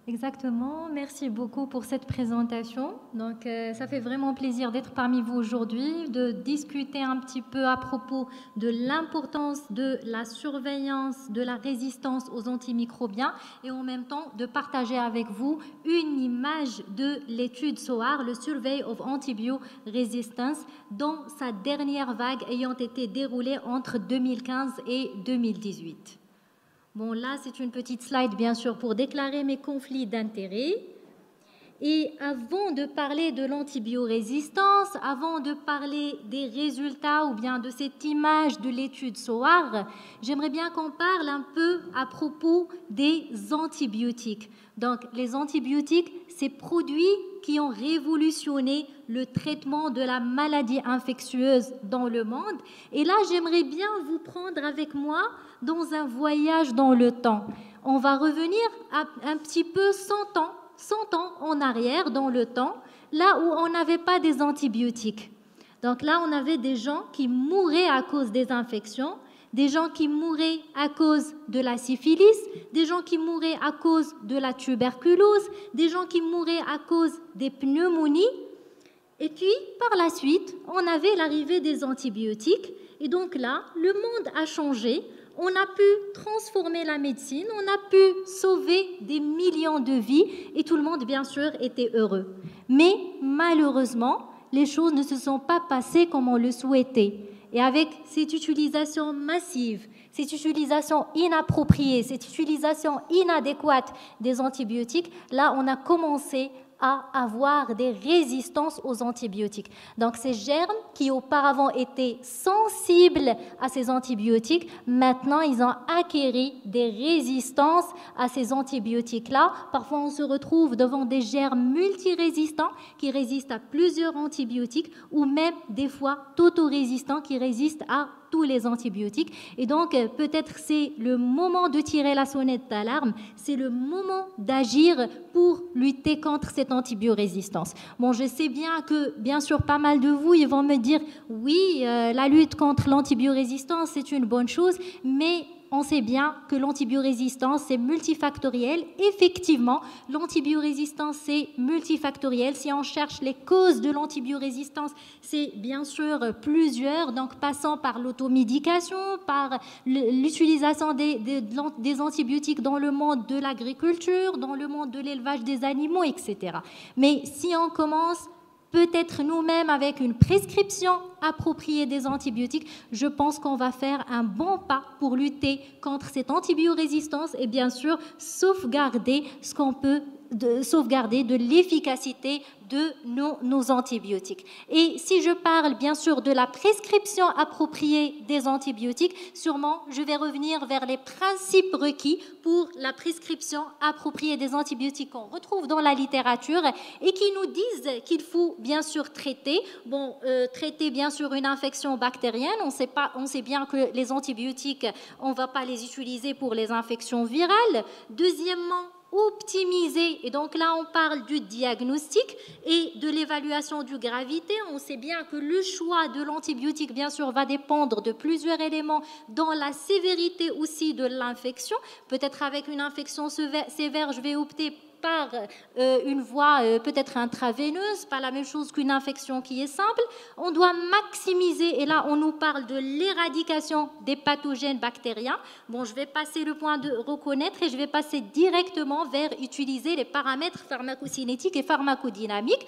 Exactement, merci beaucoup pour cette présentation. Donc, ça fait vraiment plaisir d'être parmi vous aujourd'hui, de discuter un petit peu à propos de l'importance de la surveillance, de la résistance aux antimicrobiens et en même temps de partager avec vous une image de l'étude SOAR, le Survey of Antibio Resistance, dans sa dernière vague ayant été déroulée entre 2015 et 2018. Bon, là, c'est une petite slide, bien sûr, pour déclarer mes conflits d'intérêts. Et avant de parler de l'antibiorésistance, avant de parler des résultats ou bien de cette image de l'étude SOAR, j'aimerais bien qu'on parle un peu à propos des antibiotiques. Donc, les antibiotiques, c'est produits qui ont révolutionné le traitement de la maladie infectieuse dans le monde. Et là, j'aimerais bien vous prendre avec moi dans un voyage dans le temps. On va revenir à un petit peu 100 ans en arrière dans le temps, là où on n'avait pas des antibiotiques. Donc là, on avait des gens qui mouraient à cause des infections, des gens qui mouraient à cause de la syphilis, des gens qui mouraient à cause de la tuberculose, des gens qui mouraient à cause des pneumonies. Et puis, par la suite, on avait l'arrivée des antibiotiques. Et donc là, le monde a changé. On a pu transformer la médecine, on a pu sauver des millions de vies et tout le monde, bien sûr, était heureux. Mais malheureusement, les choses ne se sont pas passées comme on le souhaitait. Et avec cette utilisation massive, cette utilisation inappropriée, cette utilisation inadéquate des antibiotiques, là, on a commencé à avoir des résistances aux antibiotiques. Donc ces germes qui auparavant étaient sensibles à ces antibiotiques, maintenant ils ont acquéri des résistances à ces antibiotiques-là. Parfois on se retrouve devant des germes multirésistants qui résistent à plusieurs antibiotiques ou même des fois autorésistants qui résistent à tous les antibiotiques. Et donc, peut-être c'est le moment de tirer la sonnette d'alarme, c'est le moment d'agir pour lutter contre cette antibiorésistance. Bon, je sais bien que, bien sûr, pas mal de vous, ils vont me dire, oui, la lutte contre l'antibiorésistance, c'est une bonne chose, mais on sait bien que l'antibiorésistance, c'est multifactoriel. Effectivement, l'antibiorésistance, c'est multifactoriel. Si on cherche les causes de l'antibiorésistance, c'est bien sûr plusieurs, donc passant par l'automédication, par l'utilisation des antibiotiques dans le monde de l'agriculture, dans le monde de l'élevage des animaux, etc. Mais si on commence peut-être nous-mêmes avec une prescription appropriée des antibiotiques, je pense qu'on va faire un bon pas pour lutter contre cette antibiorésistance et bien sûr sauvegarder ce qu'on peut sauvegarder de l'efficacité de nos antibiotiques. Et si je parle bien sûr de la prescription appropriée des antibiotiques, sûrement je vais revenir vers les principes requis pour la prescription appropriée des antibiotiques qu'on retrouve dans la littérature et qui nous disent qu'il faut bien sûr traiter. Bon, traiter bien sûr une infection bactérienne, on sait bien que les antibiotiques, on ne va pas les utiliser pour les infections virales. Deuxièmement, optimiser, et donc là on parle du diagnostic et de l'évaluation de gravité. On sait bien que le choix de l'antibiotique bien sûr va dépendre de plusieurs éléments dans la sévérité aussi de l'infection. Peut-être avec une infection sévère, je vais opter par une voie peut-être intraveineuse, pas la même chose qu'une infection qui est simple. On doit maximiser, et là on nous parle de l'éradication des pathogènes bactériens. Bon, je vais passer le point de reconnaître et je vais passer directement vers utiliser les paramètres pharmacocinétiques et pharmacodynamiques.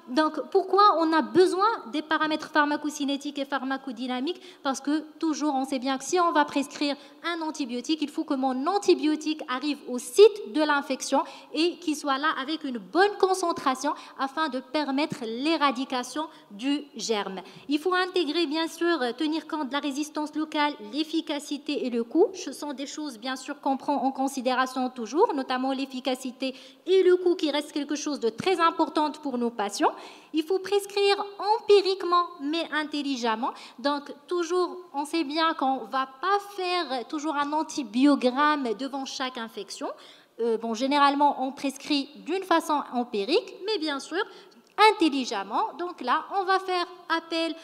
Donc, pourquoi on a besoin des paramètres pharmacocinétiques et pharmacodynamiques? Parce que toujours, on sait bien que si on va prescrire un antibiotique, il faut que mon antibiotique arrive au site de l'infection et qu'il soit là avec une bonne concentration afin de permettre l'éradication du germe. Il faut intégrer, bien sûr, tenir compte de la résistance locale, l'efficacité et le coût. Ce sont des choses, bien sûr, qu'on prend en considération toujours, notamment l'efficacité et le coût qui reste quelque chose de très important pour nos patients. Il faut prescrire empiriquement mais intelligemment. Donc toujours, on sait bien qu'on ne va pas faire toujours un antibiogramme devant chaque infection. Bon, généralement, on prescrit d'une façon empirique, mais bien sûr, intelligemment. Donc là, on va faire appel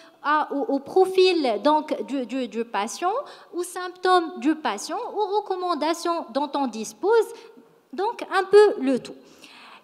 au profil donc, du patient, aux symptômes du patient, aux recommandations dont on dispose. Donc, un peu le tout.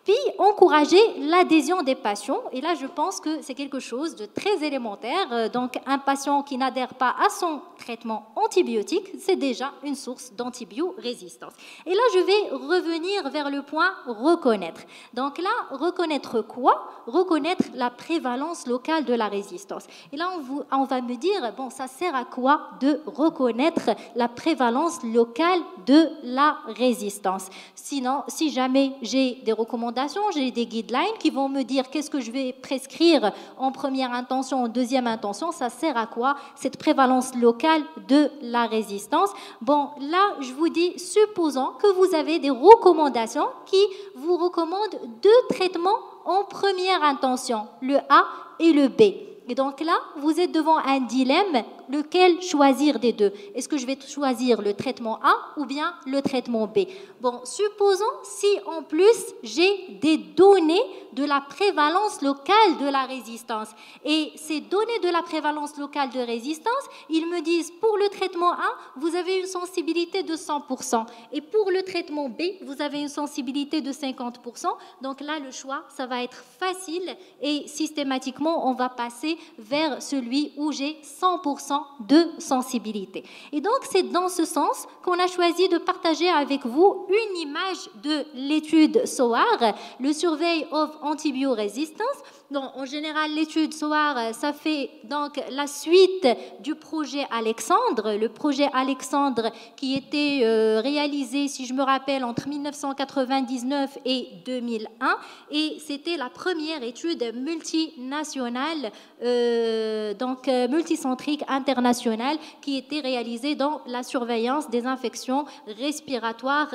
Puis, encourager l'adhésion des patients. Et là, je pense que c'est quelque chose de très élémentaire. Donc, un patient qui n'adhère pas à son traitement antibiotique, c'est déjà une source d'antibiorésistance. Et là, je vais revenir vers le point reconnaître. Donc là, reconnaître quoi? Reconnaître la prévalence locale de la résistance. Et là, on va me dire, bon, ça sert à quoi de reconnaître la prévalence locale de la résistance? Sinon, si jamais j'ai des recommandations, j'ai des guidelines qui vont me dire qu'est-ce que je vais prescrire en première intention, en deuxième intention, ça sert à quoi cette prévalence locale de la résistance? Bon, là, je vous dis, supposons que vous avez des recommandations qui vous recommandent deux traitements en première intention, le A et le B. Et donc là, vous êtes devant un dilemme, lequel choisir des deux? Est-ce que je vais choisir le traitement A ou bien le traitement B? Bon, supposons si en plus j'ai des données de la prévalence locale de la résistance. Et ces données de la prévalence locale de résistance, ils me disent pour le traitement A, vous avez une sensibilité de 100%. Et pour le traitement B, vous avez une sensibilité de 50%. Donc là, le choix, ça va être facile et systématiquement, on va passer vers celui où j'ai 100% de sensibilité. Et donc, c'est dans ce sens qu'on a choisi de partager avec vous une image de l'étude SOAR, le Survey of Antibioresistance. Donc, en général, l'étude SOAR, ça fait donc la suite du projet Alexandre, le projet Alexandre qui était réalisé, si je me rappelle, entre 1999 et 2001, et c'était la première étude multinationale, donc multicentrique internationale, qui était réalisée dans la surveillance des infections respiratoires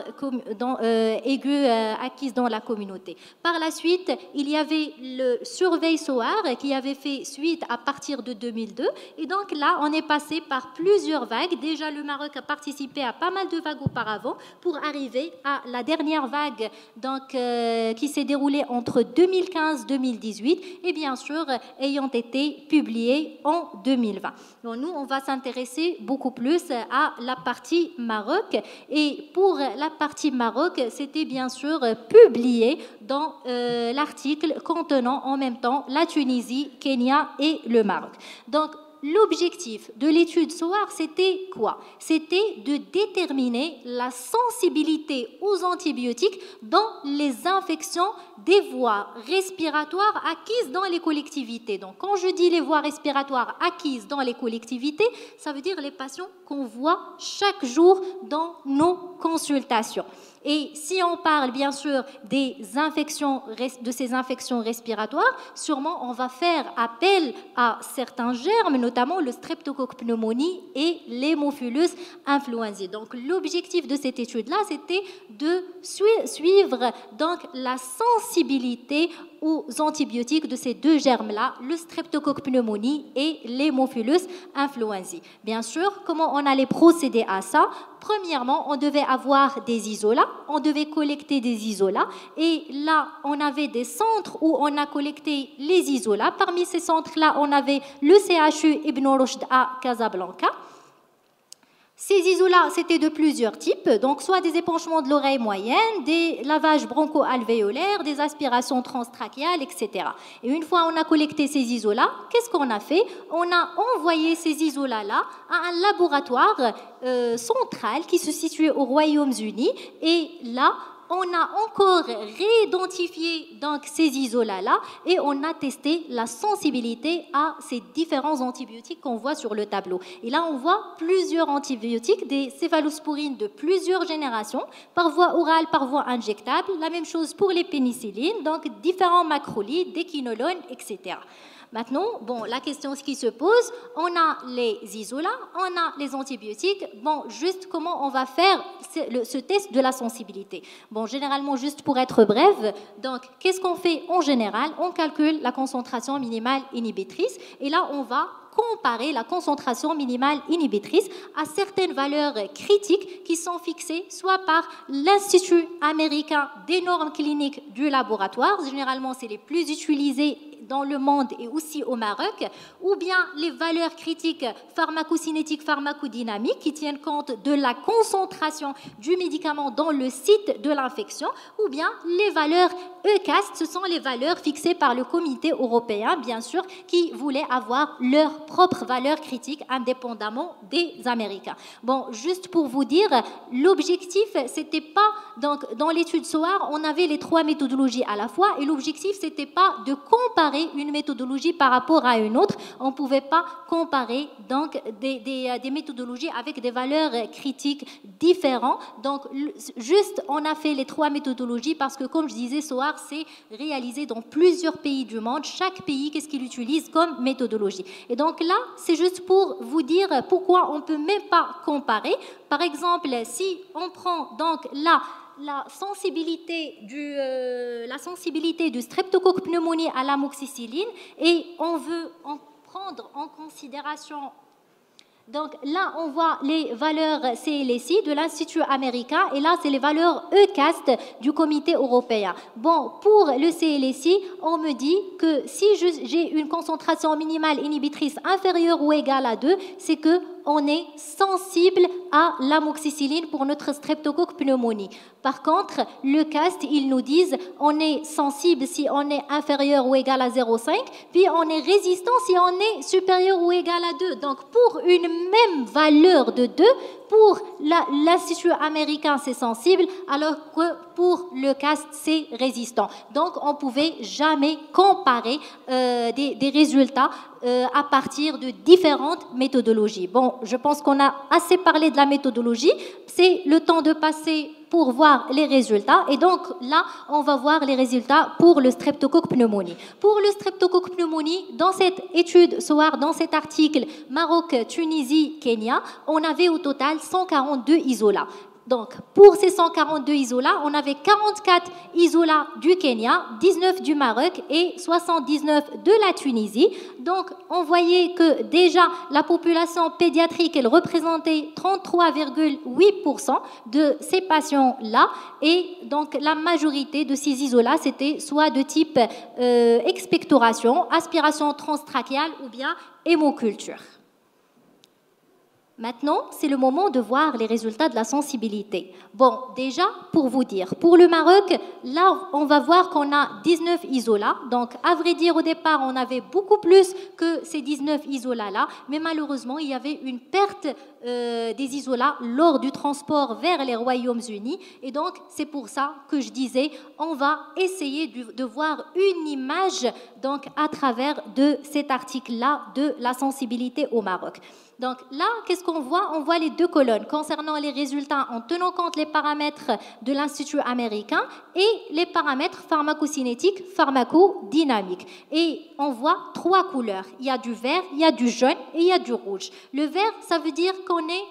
aiguës acquises dans la communauté. Par la suite, il y avait le Survey SOAR qui avait fait suite à partir de 2002, et donc là, on est passé par plusieurs vagues. Déjà, le Maroc a participé à pas mal de vagues auparavant pour arriver à la dernière vague donc, qui s'est déroulée entre 2015-2018 et bien sûr ayant été publiée en 2020. Donc, nous, on va s'intéresser beaucoup plus à la partie Maroc, et pour la partie Maroc, c'était bien sûr publié dans l'article contenant en même temps la Tunisie, Kenya et le Maroc. Donc, l'objectif de l'étude SOAR, c'était quoi? C'était de déterminer la sensibilité aux antibiotiques dans les infections des voies respiratoires acquises dans les collectivités. Donc, quand je dis les voies respiratoires acquises dans les collectivités, ça veut dire les patients qu'on voit chaque jour dans nos consultations. Et si on parle bien sûr des infections, de ces infections respiratoires, sûrement on va faire appel à certains germes, notamment le streptocoque pneumonie et l'hémophilus influenzae. Donc l'objectif de cette étude-là, c'était de suivre donc la sensibilité aux antibiotiques de ces deux germes-là, le streptocoque pneumonie et l'hémophilus influenzae. Bien sûr, comment on allait procéder à ça? Premièrement, on devait avoir des isolats, on devait collecter des isolats, et là, on avait des centres où on a collecté les isolats. Parmi ces centres-là, on avait le CHU Ibn Rushd à Casablanca. Ces isolats, c'était de plusieurs types, donc soit des épanchements de l'oreille moyenne, des lavages broncho-alvéolaires, des aspirations transtrachéales, etc. Et une fois on a collecté ces isolats, qu'est-ce qu'on a fait? On a envoyé ces isolats-là à un laboratoire central qui se situait aux Royaumes-Unis, et là, on a encore réidentifié donc ces isolats-là et on a testé la sensibilité à ces différents antibiotiques qu'on voit sur le tableau. Et là, on voit plusieurs antibiotiques, des céphalosporines de plusieurs générations, par voie orale, par voie injectable. La même chose pour les pénicillines, donc différents macrolides, des quinolones, etc. Maintenant, bon, la question qui se pose, on a les isolats, on a les antibiotiques. Bon, juste comment on va faire ce test de la sensibilité? Bon, généralement, juste pour être bref, donc, qu'est-ce qu'on fait en général? On calcule la concentration minimale inhibitrice et là, on va comparer la concentration minimale inhibitrice à certaines valeurs critiques qui sont fixées soit par l'Institut américain des normes cliniques du laboratoire, généralement c'est les plus utilisés dans le monde et aussi au Maroc, ou bien les valeurs critiques pharmacocinétiques, pharmacodynamiques qui tiennent compte de la concentration du médicament dans le site de l'infection, ou bien les valeurs ECAST, ce sont les valeurs fixées par le Comité européen, bien sûr, qui voulaient avoir leurs propres valeurs critiques indépendamment des Américains. Bon, juste pour vous dire, l'objectif, c'était pas, donc dans l'étude SOAR, on avait les 3 méthodologies à la fois, et l'objectif, c'était pas de comparer une méthodologie par rapport à une autre. On pouvait pas comparer donc des méthodologies avec des valeurs critiques différentes. Donc, juste, on a fait les 3 méthodologies parce que, comme je disais, SOAR, c'est réalisé dans plusieurs pays du monde. Chaque pays, qu'est-ce qu'il utilise comme méthodologie? Et donc là, c'est juste pour vous dire pourquoi on ne peut même pas comparer. Par exemple, si on prend donc là la sensibilité du streptocoque pneumonie à l'amoxicilline et on veut prendre en considération. Donc là, on voit les valeurs CLSI de l'Institut américain et là, c'est les valeurs ECAST du Comité européen. Bon, pour le CLSI, on me dit que si j'ai une concentration minimale inhibitrice inférieure ou égale à 2, c'est que on est sensible à l'amoxicilline pour notre streptocoque pneumonie. Par contre, le CAST, ils nous disent on est sensible si on est inférieur ou égal à 0,5, puis on est résistant si on est supérieur ou égal à 2. Donc, pour une même valeur de 2, pour l'Institut américain, c'est sensible, alors que pour le CAST, c'est résistant. Donc, on ne pouvait jamais comparer des résultats à partir de différentes méthodologies. Bon, je pense qu'on a assez parlé de la méthodologie. C'est le temps de passer pour voir les résultats. Et donc, là, on va voir les résultats pour le streptocoque pneumonie. Pour le streptocoque pneumonie, dans cette étude SOAR, dans cet article Maroc, Tunisie, Kenya, on avait au total 142 isolats. Donc, pour ces 142 isolats, on avait 44 isolats du Kenya, 19 du Maroc et 79 de la Tunisie. Donc, on voyait que déjà, la population pédiatrique, elle représentait 33,8% de ces patients-là. Et donc, la majorité de ces isolats, c'était soit de type expectoration, aspiration transtrachéale ou bien hémoculture. Maintenant, c'est le moment de voir les résultats de la sensibilité. Bon, déjà, pour vous dire, pour le Maroc, là, on va voir qu'on a 19 isolats. Donc, à vrai dire, au départ, on avait beaucoup plus que ces 19 isolats-là. Mais malheureusement, il y avait une perte des isolats lors du transport vers les Royaumes-Unis. Et donc, c'est pour ça que je disais, on va essayer de voir une image donc, à travers de cet article-là de la sensibilité au Maroc. Donc là, qu'est-ce qu'on voit? On voit les deux colonnes concernant les résultats en tenant compte les paramètres de l'Institut américain et les paramètres pharmacocinétiques, pharmacodynamiques. Et on voit 3 couleurs. Il y a du vert, il y a du jaune et il y a du rouge. Le vert, ça veut dire qu'on est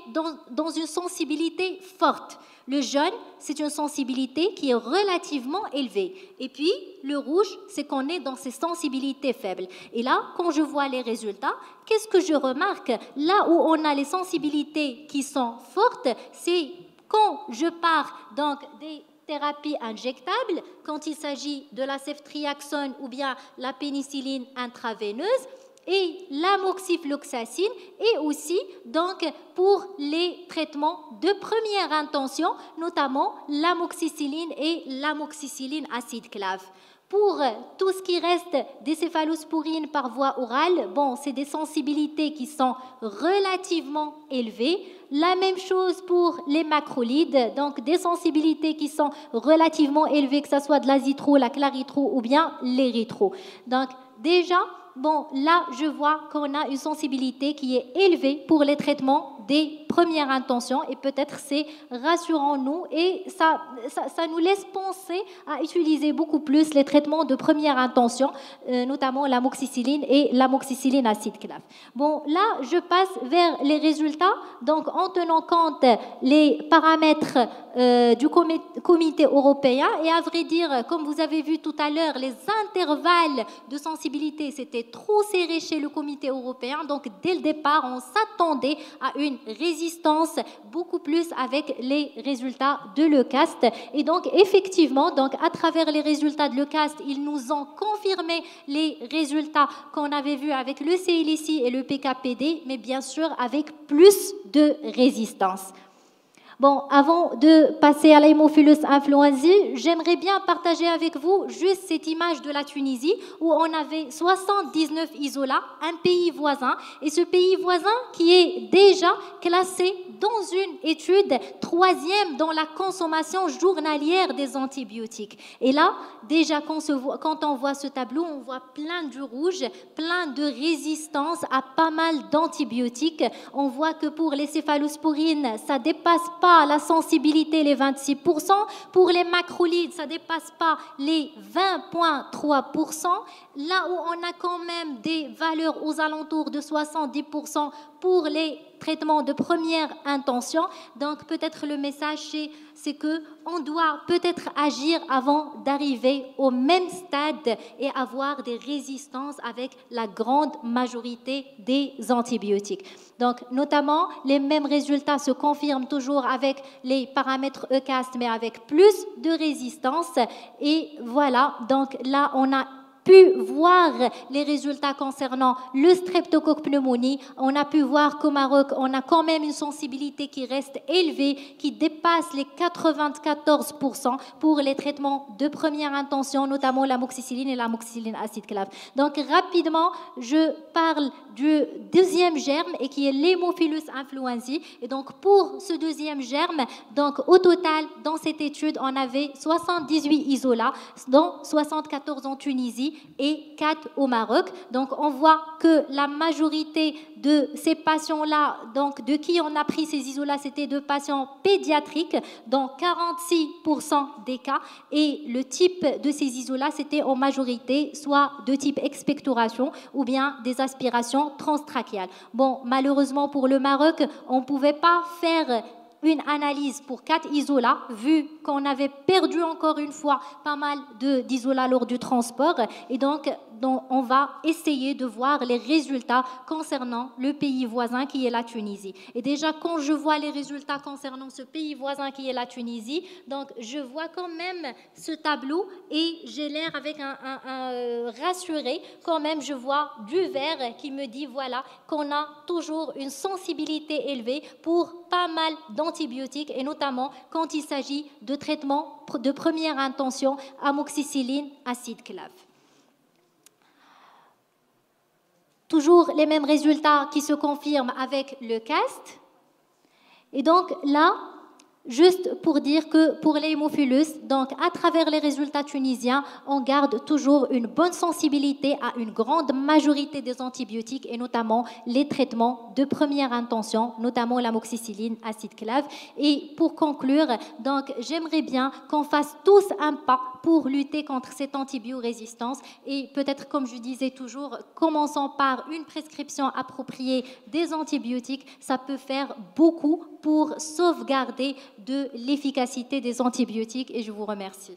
dans une sensibilité forte. Le jaune, c'est une sensibilité qui est relativement élevée. Et puis, le rouge, c'est qu'on est dans ces sensibilités faibles. Et là, quand je vois les résultats, qu'est-ce que je remarque? Là où on a les sensibilités qui sont fortes, c'est quand je pars donc des thérapies injectables, quand il s'agit de la ceftriaxone ou bien la pénicilline intraveineuse, et l'amoxifloxacine, et aussi donc pour les traitements de première intention, notamment l'amoxicilline et l'amoxicilline acide clave. Pour tout ce qui reste des céphalosporines par voie orale, bon, c'est des sensibilités qui sont relativement élevées. La même chose pour les macrolides, donc des sensibilités qui sont relativement élevées, que ce soit de l'azithro, la claritro ou bien l'érythro. Donc déjà, bon, là, je vois qu'on a une sensibilité qui est élevée pour les traitements des premières intentions et peut-être c'est rassurant nous et ça nous laisse penser à utiliser beaucoup plus les traitements de première intention, notamment l'amoxicilline et l'amoxicilline acide clave. Bon, là, je passe vers les résultats, donc en tenant compte les paramètres du comité européen et à vrai dire, comme vous avez vu tout à l'heure, les intervalles de sensibilité, c'était c'était trop serré chez le comité européen. Donc, dès le départ, on s'attendait à une résistance beaucoup plus avec les résultats de l'EUCAST. Et donc, effectivement, donc, à travers les résultats de l'EUCAST, ils nous ont confirmé les résultats qu'on avait vus avec le CLSI et le PKPD, mais bien sûr avec plus de résistance. Bon, avant de passer à l'Haemophilus influenzae, j'aimerais bien partager avec vous juste cette image de la Tunisie où on avait 79 isolats, un pays voisin, et ce pays voisin qui est déjà classé dans une étude 3e dans la consommation journalière des antibiotiques. Et là, déjà quand on voit ce tableau, on voit plein de rouge, plein de résistance à pas mal d'antibiotiques. On voit que pour les céphalosporines, ça dépasse pas la sensibilité, les 26%. Pour les macrolides, ça ne dépasse pas les 20,3%. Là où on a quand même des valeurs aux alentours de 70% pour les traitements de première intention. Donc peut-être le message, c'est qu'on doit peut-être agir avant d'arriver au même stade et avoir des résistances avec la grande majorité des antibiotiques. Donc notamment, les mêmes résultats se confirment toujours avec les paramètres EUCAST, mais avec plus de résistance. Et voilà, donc là, on a pu voir les résultats concernant le streptocoque pneumonie. On a pu voir qu'au Maroc, on a quand même une sensibilité qui reste élevée, qui dépasse les 94% pour les traitements de première intention, notamment l'amoxicilline et l'amoxicilline acide clave. Donc rapidement, je parle du deuxième germe et qui est l'Haemophilus influenzae. Et donc pour ce deuxième germe, donc au total dans cette étude, on avait 78 isolats, dont 74 en Tunisie et 4 au Maroc. Donc on voit que la majorité de ces patients-là, donc de qui on a pris ces isolats, c'était de patients pédiatriques dans 46% des cas, et le type de ces isolats, c'était en majorité soit de type expectoration ou bien des aspirations transtrachéales. Bon, malheureusement pour le Maroc, on ne pouvait pas faire une analyse pour 4 isolats, vu qu'on avait perdu encore une fois pas mal d'isolats lors du transport. Et donc, on va essayer de voir les résultats concernant le pays voisin qui est la Tunisie. Et déjà, quand je vois les résultats concernant ce pays voisin qui est la Tunisie, donc je vois quand même ce tableau et j'ai l'air avec un rassuré. Quand même, je vois du vert qui me dit voilà qu'on a toujours une sensibilité élevée pour pas mal d'antibiotiques et notamment quand il s'agit de traitements de première intention, amoxicilline, acide clave. Toujours les mêmes résultats qui se confirment avec le CAST. Et donc là, juste pour dire que pour l'hémophilus, donc à travers les résultats tunisiens, on garde toujours une bonne sensibilité à une grande majorité des antibiotiques et notamment les traitements de première intention, notamment l'amoxicilline, acide clave. Et pour conclure, donc j'aimerais bien qu'on fasse tous un pas pour lutter contre cette antibiorésistance et peut-être, comme je disais toujours, commençons par une prescription appropriée des antibiotiques. Ça peut faire beaucoup pour sauvegarder de l'efficacité des antibiotiques et je vous remercie.